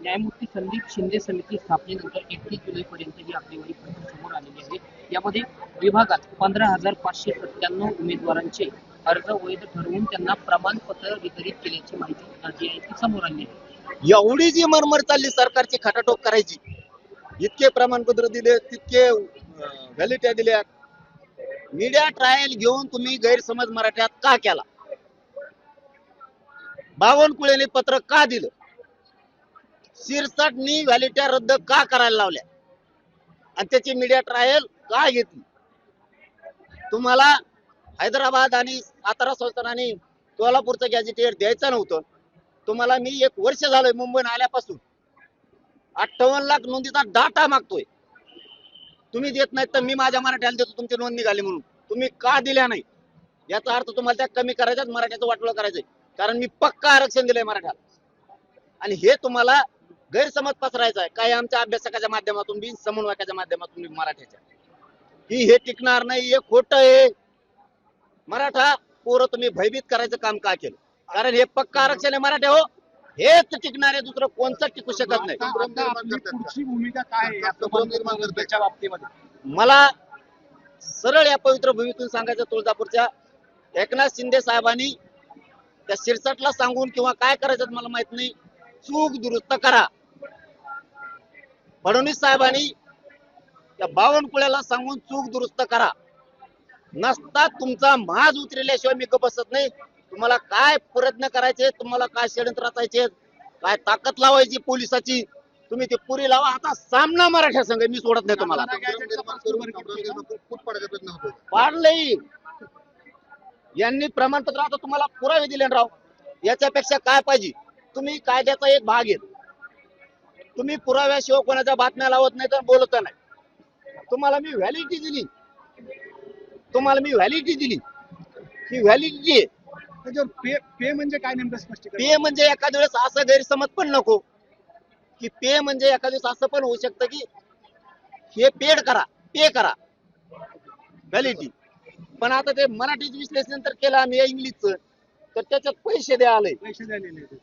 न्यायमूर्ती संदीप शिंदे समिती स्थापनेनंतर 31 जुलैपर्यंत ही आकडेवारी समोर आलेली आहे. यामध्ये विभागात 15,597 उमेदवारांचे अर्ज वैध ठरवून त्यांना प्रमाणपत्र वितरित केल्याची माहिती जी आहे ती समोर आली आहे. एवढी जी मरमर चालली सरकारची खटाटोप करायची, इतके प्रमाणपत्र दिले, तितके व्हॅलिट्या दिल्या. मीडिया ट्रायल घेऊन तुम्ही गैरसमज मराठ्यात का केला? बावनकुळेने पत्र का दिलं? शिरसाटनी व्हॅलिट्या रद्द का करायला लावल्या आणि त्याची मीडिया ट्रायल का घेतली? तुम्हाला हैदराबाद आणि सातारा संस्थान आणि कोल्हापूरचं गॅजेटियर द्यायचं नव्हतं. तुम्हाला मी 1 वर्ष झालंय मुंबईत आल्यापासून 58 लाख नोंदीचा डाटा मागतोय. तुम्ही देत नाही तर मी माझ्या मराठ्याला देतो तुमची नोंद निघाली म्हणून. तुम्ही का दिल्या नाही? याचा अर्थ तुम्हाला त्या कमी करायच्यात, मराठ्याचं वाटोळं करायचंय. कारण मी पक्का आरक्षण दिलंय मराठ्याला. आणि हे तुम्हाला गैरसमज पसरायचा आहे काय आमच्या अभ्यासकाच्या माध्यमातून बी, समन्वयकाच्या माध्यमातून बी मराठ्याच्या. हे टिकणार नाही, हे खोटं आहे. मराठा पोरं तुम्ही भयभीत करायचं काम का केलं? कारण हे पक्का आरक्षण आहे मराठा हो, हेच टिकणार आहे, दुसरं कोणतं टिकू शकत नाही. पुढची भूमिका काय आहे या प्रमाणपत्राच्या बाबतीमध्ये? मला सरळ या पवित्र भूमीतून सांगायचं, तुळजापूरच्या एकनाथ शिंदे साहेबांनी त्या शिरसाटला सांगून किंवा काय करायचं मला माहित नाही, चूक दुरुस्त करा. फडणवीस साहेबांनी त्या बावनकुळ्याला सांगून चूक दुरुस्त करा. नसता तुमचा माज उतरल्याशिवाय मी बसत नाही. तुम्हाला काय प्रयत्न करायचे, तुम्हाला काय षडयंत्र रचायचे, काय ताकद लावायची पोलिसाची, तुम्ही ते पुरी लावा. आता सामना मराठ्या संघ, मी सोडत नाही तुम्हाला. पाडलंय यांनी प्रमाणपत्र, आता तुम्हाला पुरावे दिले राव. याच्यापेक्षा काय पाहिजे? तुम्ही कायद्याचा एक भाग आहे. तुम्ही पुराव्याशिवाय कोणाच्या बातम्या लावत नाही तर बोलत नाही. तुम्हाला मी व्हॅलिडिटी दिली, ही व्हॅलिडिटी आहे. पे म्हणजे काय नेमकं स्पष्ट करा. पे म्हणजे एखाद्या वेळेस असं गैरसमज पण नको की पे म्हणजे एखाद्या वेळेस असं पण होऊ शकतं की हे पे करा व्हॅलिडिटी. पण आता ते मराठीच विश्लेषण तर केलं आम्ही इंग्लिशचं, तर त्याच्यात पैसे द्या आले. पैसे झालेले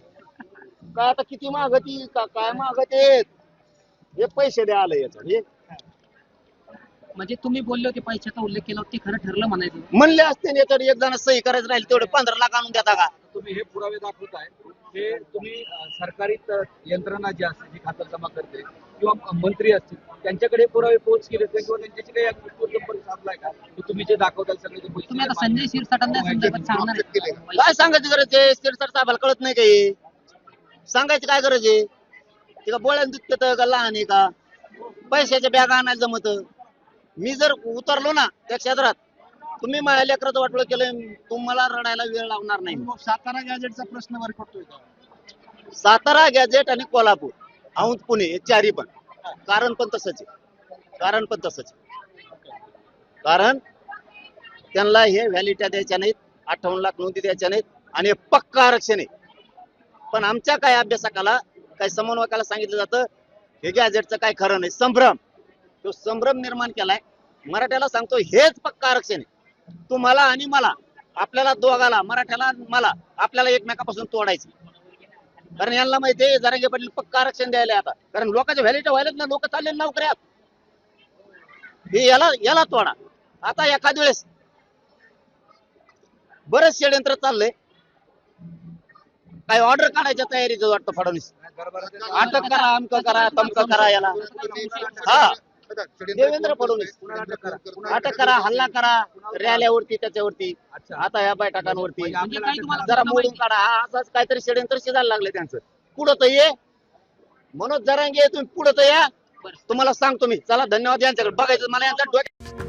काय आता किती मागती काय मागते, हे पैसे द्या आले याच्यात. हे म्हणजे तुम्ही बोलले होते पैशाचा उल्लेख केला होता, ते खरं ठरलं म्हणायचं. म्हणले असते ना, तर एक जण सही करायचं राहील तेवढे 15 लाख आणून देता का? तुम्ही हे पुरावे दाखवताय, हे तुम्ही सरकारी यंत्रणा जी असते, जी खातरजमा करते किंवा मंत्री असतील, त्यांच्याकडे पुरावे पोहोच केले किंवा त्यांच्याशी काही संपर्क साधलाय का? तुम्ही जे दाखवताल सगळे तुम्ही आता संजय शिरसाटांना संदर्भात सांगणार आहे? काय सांगायची गरज आहे? शिरसाट साहेबाला कळत नाही काही सांगायची काय गरज आहे? ते का बोळ्यान दूध पितं का लहान आहे का? पैशाच्या बॅग आणायला जमत. मी जर उतरलो ना त्या क्षेत्रात, तुम्ही माझ्या लेकराचं वाटलं केलं, तुम्हाला रडायला वेळ लावणार नाही. सातारा गॅजेटचा प्रश्न भरकटतोय का? सातारा गॅजेट आणि कोल्हापूर औंध पुणे हे चारी पण कारण पण तसंच आहे. कारण त्यांना हे व्हॅलिट्या द्यायच्या नाहीत, 58 लाख नोंदी द्यायच्या नाहीत आणि पक्का आरक्षण आहे. पण आमच्या काय अभ्यासकाला, काय समन्वयकाला सांगितलं जातं हे गॅजेटचं काय खरं नाही. तो संभ्रम निर्माण केलाय. मराठ्याला सांगतो हेच पक्का आरक्षण आहे. तुम्हाला आणि मला, आपल्याला दोघाला, मराठ्याला मला, आपल्याला एकमेकापासून तोडायचं. कारण यांना माहितीये जरांगे पाटील पक्का आरक्षण द्यायला आता, कारण लोकांच्या व्हॅलिटी व्हायला ना, लोक चालले नोकऱ्यात. हे याला तोडा. आता एखाद वेळेस बरेच षडयंत्र चाललंय. काय ऑर्डर काढायच्या तयारीच वाटतं फडणवीस. अटक करा, अमक करा, तमक करा याला. हा, देवेंद्र फडणवीस अटक करा, हल्ला करा, रॅल्यावरती त्याच्यावरती, आता या बैठकांवरती जरा मोडून काढा. हा असंच काहीतरी षडयंत्र शिजायला लागले त्यांचं. पुढं तर ये मनोज जरांगे, तुम्ही पुढं तर या. तुम्हाला सांगतो मी. चला, धन्यवाद. यांच्याकडे बघायचं मला, यांचा डोक्यात